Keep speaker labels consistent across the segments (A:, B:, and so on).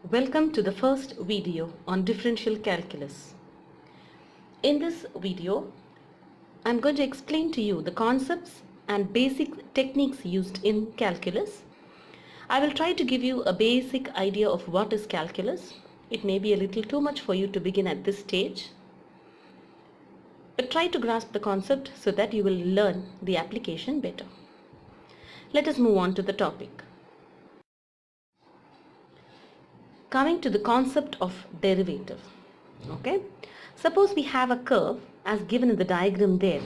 A: Welcome to the first video on differential calculus. In this video, I'm going to explain to you the concepts and basic techniques used in calculus. I will try to give you a basic idea of what is calculus. It may be a little too much for you to begin at this stage, but try to grasp the concept so that you will learn the application better. Let us move on to the topic. Coming to the concept of derivative. Okay, suppose we have a curve as given in the diagram there.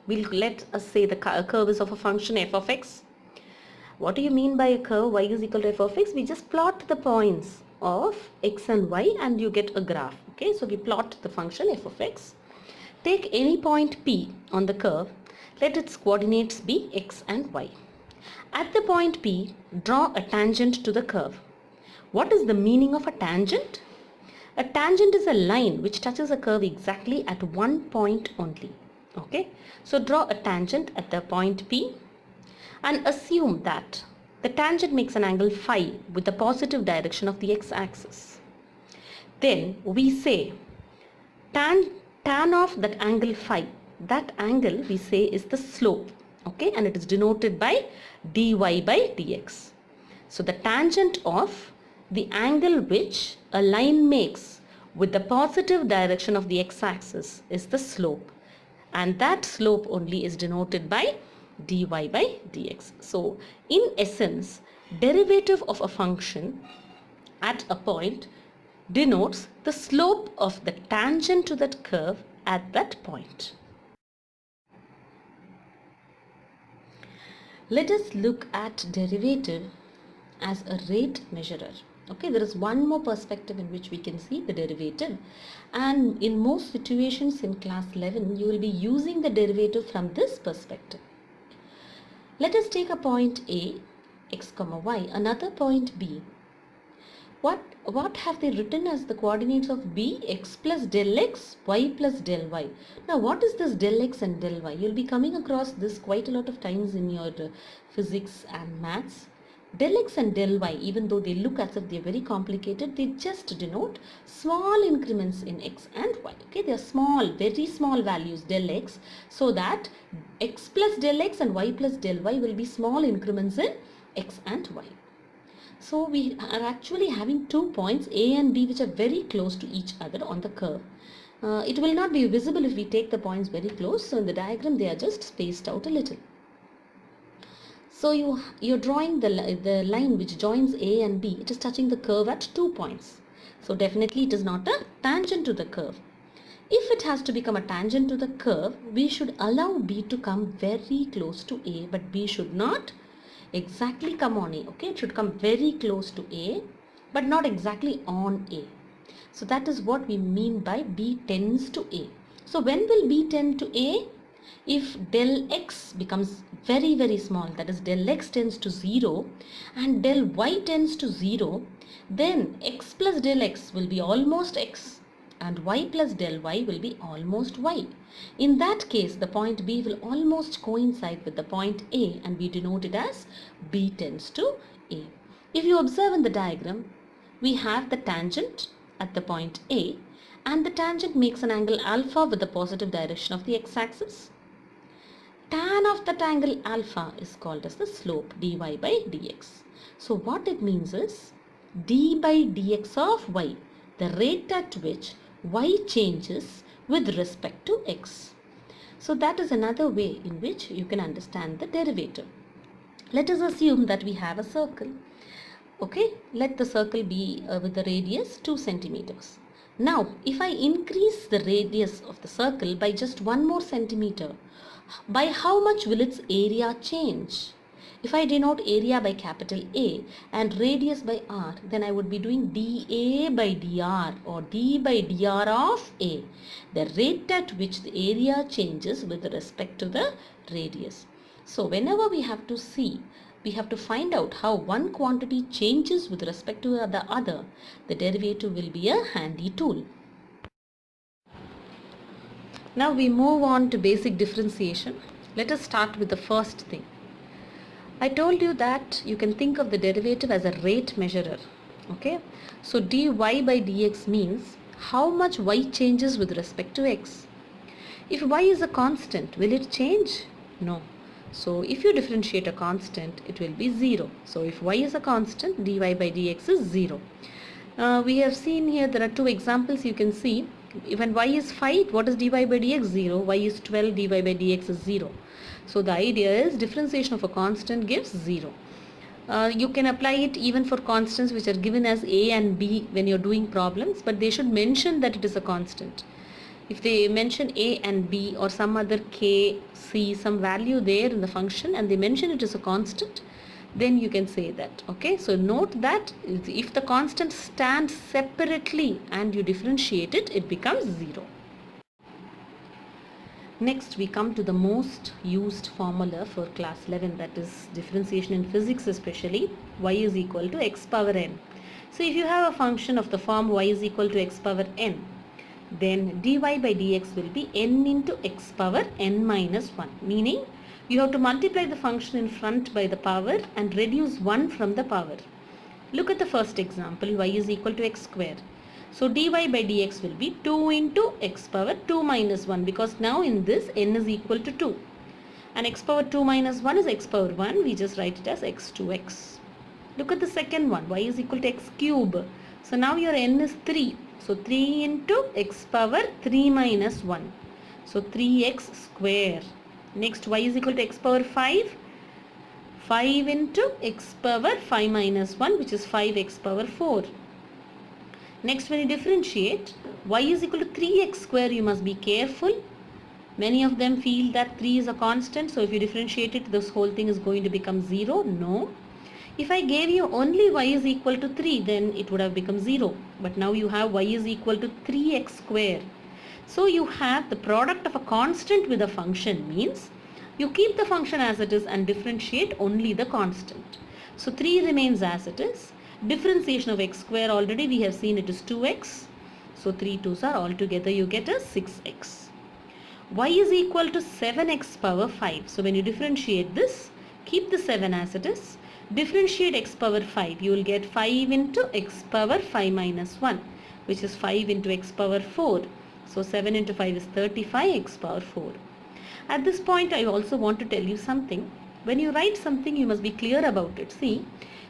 A: Let us say the curve is of a function f of x. What do you mean by a curve y is equal to f of x? We just plot the points of x and y and you get a graph. Okay, so we plot the function f of x. Take any point P on the curve. Let its coordinates be x and y. At the point P, draw a tangent to the curve. What is the meaning of a tangent? A tangent is a line which touches a curve exactly at one point only. Okay, so draw a tangent at the point P and assume that the tangent makes an angle phi with the positive direction of the x-axis. Then we say tan of that angle phi, that angle we say is the slope. Okay, and it is denoted by dy by dx. So the tangent of the angle which a line makes with the positive direction of the x-axis is the slope, and that slope only is denoted by dy by dx. So in essence, derivative of a function at a point denotes the slope of the tangent to that curve at that point. Let us look at derivative as a rate measurer. Okay, there is one more perspective in which we can see the derivative, and in most situations in class 11 you will be using the derivative from this perspective. Let us take a point A, x comma y, another point B. What have they written as the coordinates of B? X plus del x, y plus del y. Now what is this del x and del y? You'll be coming across this quite a lot of times in your physics and maths. Del x and del y, even though they look as if they are very complicated, they just denote small increments in x and y. Okay, they are small, very small values del x, so that x plus del x and y plus del y will be small increments in x and y. So we are actually having 2 points A and B which are very close to each other on the curve. It will not be visible if we take the points very close, so in the diagram they are just spaced out a little. So you're drawing the line which joins A and B. It is touching the curve at 2 points. So definitely it is not a tangent to the curve. If it has to become a tangent to the curve, we should allow B to come very close to A, but B should not exactly come on A. Okay, it should come very close to A, but not exactly on A. So that is what we mean by B tends to A. So when will B tend to A? If del x becomes very, very small, that is del x tends to 0 and del y tends to 0, then x plus del x will be almost x and y plus del y will be almost y. In that case, the point B will almost coincide with the point A and we denote it as B tends to A. If you observe in the diagram, we have the tangent at the point A and the tangent makes an angle alpha with the positive direction of the x-axis. Tan of that angle alpha is called as the slope dy by dx. So what it means is d by dx of y, the rate at which y changes with respect to x. So that is another way in which you can understand the derivative. Let us assume that we have a circle. Okay, let the circle be with the radius 2 centimeters. Now, if I increase the radius of the circle by just 1 more centimeter, by how much will its area change? If I denote area by capital A and radius by r, then I would be doing dA by dr or d by dr of A, the rate at which the area changes with respect to the radius. So whenever we have to see, we have to find out how one quantity changes with respect to the other, the derivative will be a handy tool. Now we move on to basic differentiation. Let us start with the first thing. I told you that you can think of the derivative as a rate measurer. Okay, so dy by dx means how much y changes with respect to x. If y is a constant, will it change? No. So if you differentiate a constant, it will be 0. So if y is a constant, dy by dx is 0. We have seen here there are two examples you can see. When y is 5, what is dy by dx? 0. Y is 12, dy by dx is 0. So the idea is differentiation of a constant gives 0. You can apply it even for constants which are given as a and b when you're doing problems, but they should mention that it is a constant. If they mention a and b or some other k, c, some value there in the function and they mention it is a constant, then you can say that. Okay, so note that if the constant stands separately and you differentiate it, it becomes 0. Next we come to the most used formula for class 11, that is differentiation in physics especially. Y is equal to x power n. So if you have a function of the form y is equal to x power n, then dy by dx will be n into x power n minus 1, meaning you have to multiply the function in front by the power and reduce 1 from the power. Look at the first example, y is equal to x square. So dy by dx will be 2 into x power 2 minus 1, because now in this n is equal to 2. And x power 2 minus 1 is x power 1, we just write it as x2x. Look at the second one, y is equal to x cube. So now your n is 3. So 3 into x power 3 minus 1. So 3x square. Next y is equal to x power 5. 5 into x power 5 minus 1, which is 5x power 4. Next when you differentiate, y is equal to 3x square, you must be careful. Many of them feel that 3 is a constant, so if you differentiate it, this whole thing is going to become 0. No. If I gave you only y is equal to 3, then it would have become 0. But now you have y is equal to 3x square. So you have the product of a constant with a function, means you keep the function as it is and differentiate only the constant. So 3 remains as it is. Differentiation of x square, already we have seen it is 2x. So 3 2's are altogether you get a 6x. Y is equal to 7x power 5. So when you differentiate this, keep the 7 as it is. Differentiate x power 5, you will get 5 into x power 5 minus 1, which is 5 into x power 4. So 7 into 5 is 35 x power 4. At this point I also want to tell you something. When you write something, you must be clear about it. See,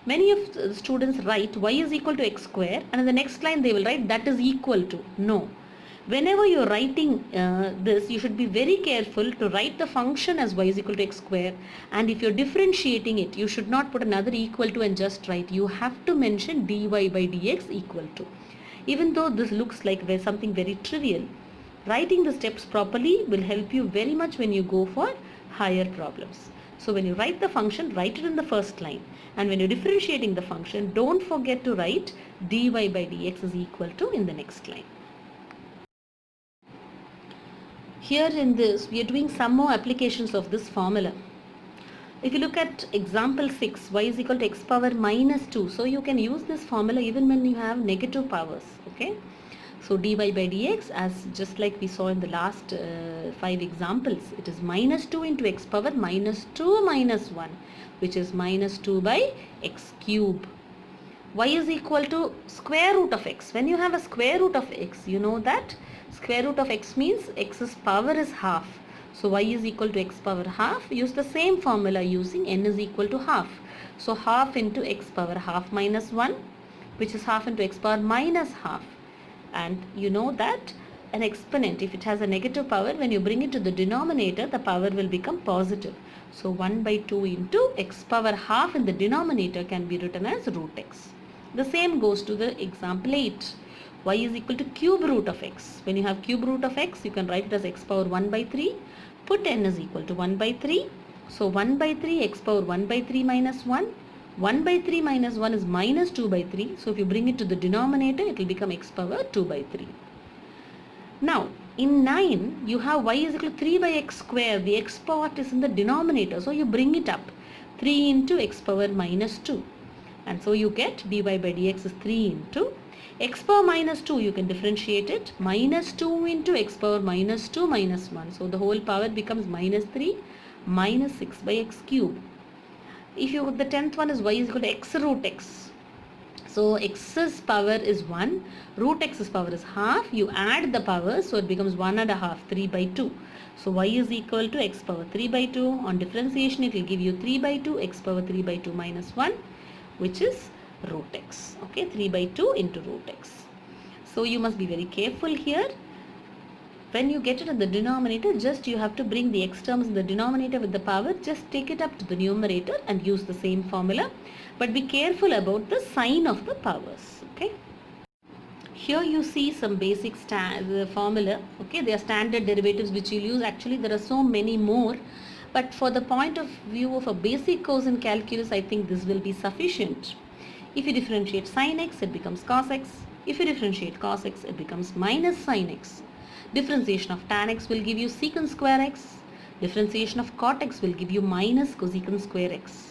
A: many of the students write y is equal to x square and in the next line they will write that is equal to. No. Whenever you are writing this, you should be very careful to write the function as y is equal to x square, and if you are differentiating it, you should not put another equal to and just write. You have to mention dy by dx equal to. Even though this looks like something very trivial, writing the steps properly will help you very much when you go for higher problems. So when you write the function, write it in the first line, and when you're differentiating the function, don't forget to write dy by dx is equal to in the next line. Here in this, we are doing some more applications of this formula. If you look at example 6, y is equal to x power minus 2. So you can use this formula even when you have negative powers. Okay. So dy by dx, as just like we saw in the last 5 examples, it is minus 2 into x power minus 2 minus 1, which is minus 2 by x cube. Y is equal to square root of x. When you have a square root of x, you know that square root of x means x's power is half. So y is equal to x power half. Use the same formula using n is equal to half. So half into x power half minus 1, which is half into x power minus half. And you know that an exponent, if it has a negative power, when you bring it to the denominator, the power will become positive. So 1 by 2 into x power half in the denominator can be written as root x. The same goes to the example 8. Y is equal to cube root of x. When you have cube root of x, you can write it as x power 1 by 3. Put n is equal to 1 by 3. So 1 by 3, x power 1 by 3 minus 1. 1 by 3 minus 1 is minus 2 by 3. So if you bring it to the denominator, it will become x power 2 by 3. Now, in 9, you have y is equal to 3 by x square. The x part is in the denominator. So you bring it up. 3 into x power minus 2. And so you get dy by dx is 3 into x power minus 2. You can differentiate it. Minus 2 into x power minus 2 minus 1. So the whole power becomes minus 3 minus 6 by x cube. If you, the 10th one is y is equal to x root x. So x's power is 1, root x's power is half. You add the powers, so it becomes 1 and a half, 3 by 2. So y is equal to x power 3 by 2. On differentiation, it will give you 3 by 2, x power 3 by 2 minus 1, which is root x. Okay, 3 by 2 into root x. So you must be very careful here. When you get it in the denominator, just you have to bring the x terms in the denominator with the power, just take it up to the numerator and use the same formula. But be careful about the sign of the powers. Okay. Here you see some basic formula. Okay, they are standard derivatives which you'll use. Actually, there are so many more. But for the point of view of a basic course in calculus, I think this will be sufficient. If you differentiate sin x, it becomes cos x. If you differentiate cos x, it becomes minus sin x. Differentiation of tan x will give you secant square x. Differentiation of cot x will give you minus cosecant square x.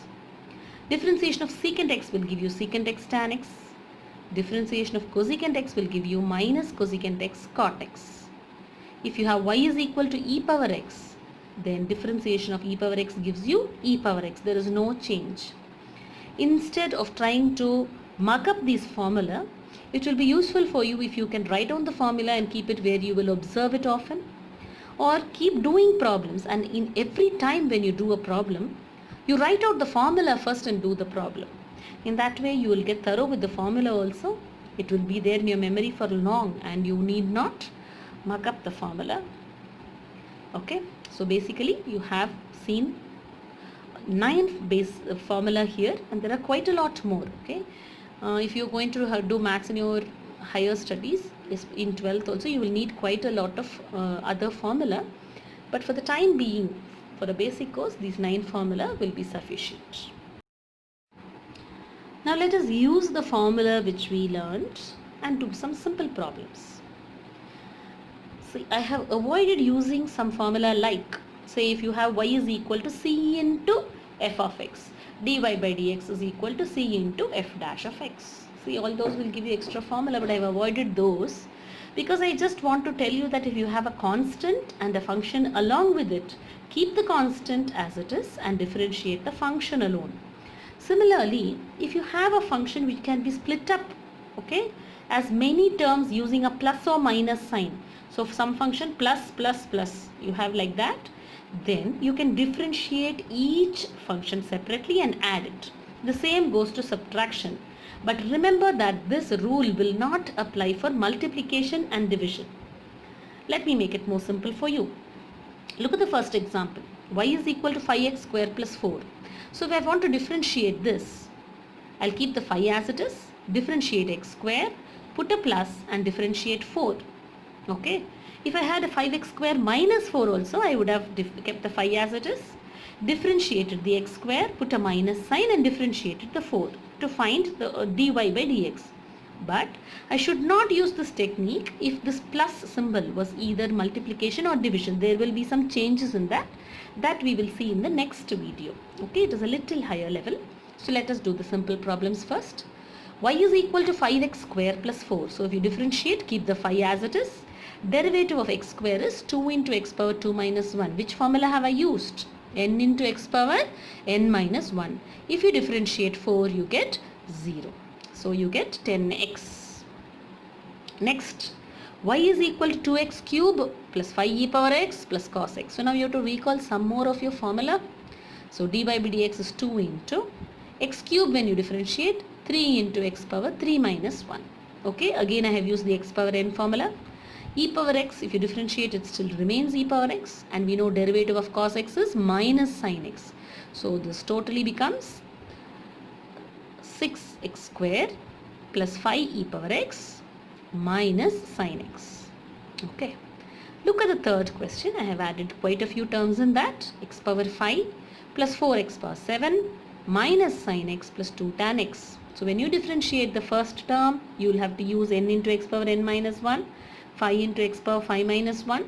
A: Differentiation of secant x will give you secant x tan x. Differentiation of cosecant x will give you minus cosecant x cot x. If you have y is equal to e power x, then differentiation of e power x gives you e power x. There is no change. Instead of trying to mark up this formula, it will be useful for you if you can write down the formula and keep it where you will observe it often, or keep doing problems, and in every time when you do a problem, you write out the formula first and do the problem. In that way you will get thorough with the formula also. It will be there in your memory for long and you need not mark up the formula. Okay, so basically you have seen 9 base formula here, and there are quite a lot more. Okay, if you're going to do maths in your higher studies, in 12th also, you will need quite a lot of other formula, but for the time being, for the basic course, these 9 formula will be sufficient. Now let us use the formula which we learned and do some simple problems. See, I have avoided using some formula like, say if you have y is equal to c into f of x, dy by dx is equal to c into f dash of x. See, all those will give you extra formula, but I have avoided those because I just want to tell you that if you have a constant and a function along with it, keep the constant as it is and differentiate the function alone. Similarly, if you have a function which can be split up, okay, as many terms using a plus or minus sign. So if some function plus plus plus you have like that, then you can differentiate each function separately and add it. The same goes to subtraction. But remember that this rule will not apply for multiplication and division. Let me make it more simple for you. Look at the first example. Y is equal to 5x square plus 4. So if I want to differentiate this, I'll keep the 5 as it is, differentiate x square, put a plus and differentiate 4. Okay. If I had a 5x square minus 4 also, I would have kept the 5 as it is, differentiated the x square, put a minus sign and differentiated the 4 to find the dy by dx. But I should not use this technique if this plus symbol was either multiplication or division. There will be some changes in that we will see in the next video. Okay, it is a little higher level. So let us do the simple problems first. Y is equal to 5x square plus 4. So if you differentiate, keep the 5 as it is. Derivative of x square is 2 into x power 2 minus 1. Which formula have I used? N into x power n minus 1. If you differentiate 4, you get 0. So you get 10x. Next, y is equal to 2x cube plus 5e power x plus cos x. So now you have to recall some more of your formula. So dy by dx is 2 into x cube when you differentiate, 3 into x power 3 minus 1. Okay, again I have used the x power n formula. E power x, if you differentiate, it still remains e power x, and we know derivative of cos x is minus sin x. So this totally becomes 6x square plus 5e power x minus sin x. Okay. Look at the third question. I have added quite a few terms in that. X power 5 plus 4x power 7 minus sin x plus 2 tan x. So when you differentiate the first term, you will have to use n into x power n minus 1. 5 into x power 5 minus 1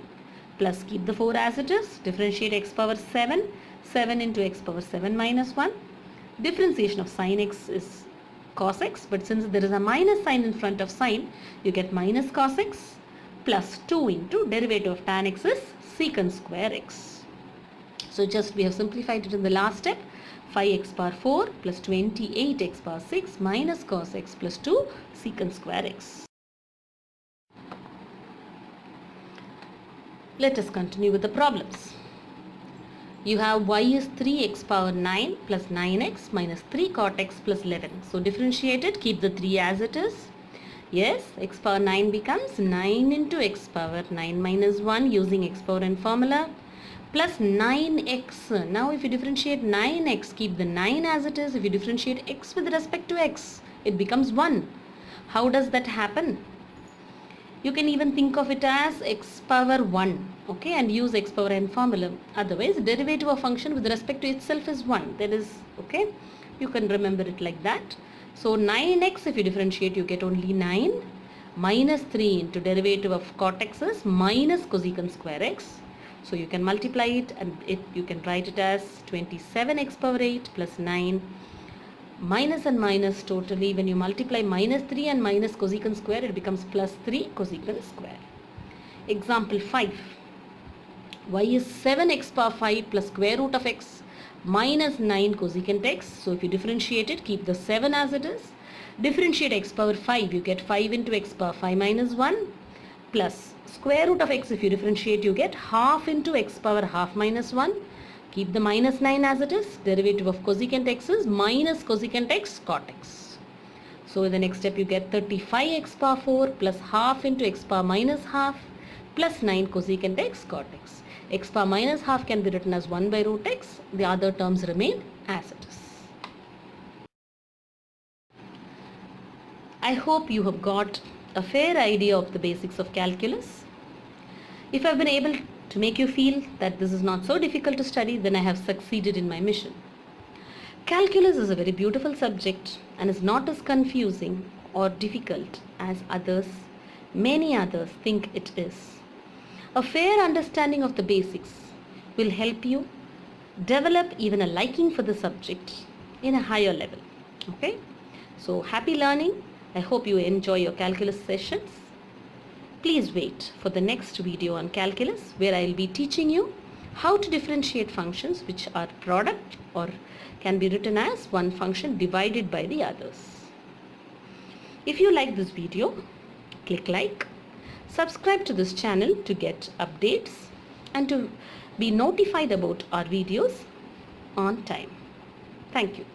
A: plus keep the 4 as it is, differentiate x power 7, 7 into x power 7 minus 1. Differentiation of sin x is cos x, but since there is a minus sign in front of sin, you get minus cos x plus 2 into derivative of tan x is secant square x. So just we have simplified it in the last step. 5x power 4 plus 28x power 6 minus cos x plus 2 secant square x. Let us continue with the problems. You have y is 3x power 9 plus 9x minus 3 cot x plus 11. So differentiate it, keep the 3 as it is. Yes, x power 9 becomes 9 into x power 9 minus 1 using x power n formula plus 9x. Now if you differentiate 9x, keep the 9 as it is. If you differentiate x with respect to x, it becomes 1. How does that happen? You can even think of it as x power 1, okay, and use x power n formula. Otherwise, derivative of function with respect to itself is 1. That is, okay, you can remember it like that. So 9x, if you differentiate, you get only 9 minus 3 into derivative of cot x is minus cosecant square x. So you can multiply it and you can write it as 27x power 8 plus 9 minus and minus totally. When you multiply minus 3 and minus cosecant square, it becomes plus 3 cosecant square. Example 5. Y is 7x power 5 plus square root of x minus 9 cosecant x. So if you differentiate it, keep the 7 as it is. Differentiate x power 5, you get 5 into x power 5 minus 1 plus square root of x. If you differentiate, you get half into x power half minus 1. Keep the minus 9 as it is. Derivative of cosecant x is minus cosecant x cot x. So in the next step, you get 35x power 4 plus half into x power minus half plus 9 cosecant x cot x. X power minus half can be written as 1 by root x. The other terms remain as it is. I hope you have got a fair idea of the basics of calculus. If I've been able to make you feel that this is not so difficult to study, then I have succeeded in my mission. Calculus is a very beautiful subject and is not as confusing or difficult as many others think it is. A fair understanding of the basics will help you develop even a liking for the subject in a higher level. Okay? So happy learning. I hope you enjoy your calculus sessions. Please wait for the next video on calculus, where I will be teaching you how to differentiate functions which are product or can be written as one function divided by the others. If you like this video, click like, subscribe to this channel to get updates and to be notified about our videos on time. Thank you.